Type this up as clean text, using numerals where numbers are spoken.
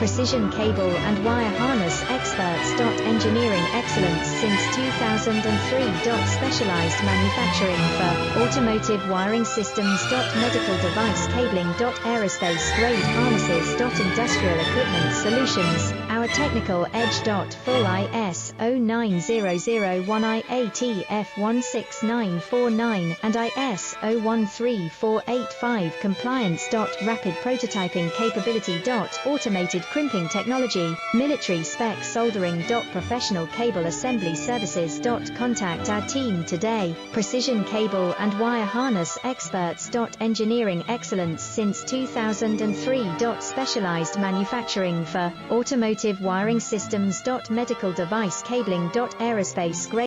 Precision cable and wire harness experts. Engineering excellence since 2003. Specialized manufacturing for automotive wiring systems. Medical device cabling. Aerospace grade harnesses. Industrial equipment solutions. Our technical edge. Full ISO 9001 IATF 16949 and ISO 13485 compliance. Rapid prototyping capability. Automated crimping technology. Military spec soldering. Professional cable assembly services. Contact our team today. Precision cable and wire harness experts. Engineering excellence since 2003. Specialized manufacturing for automotive wiring systems. Medical device cabling. Aerospace grade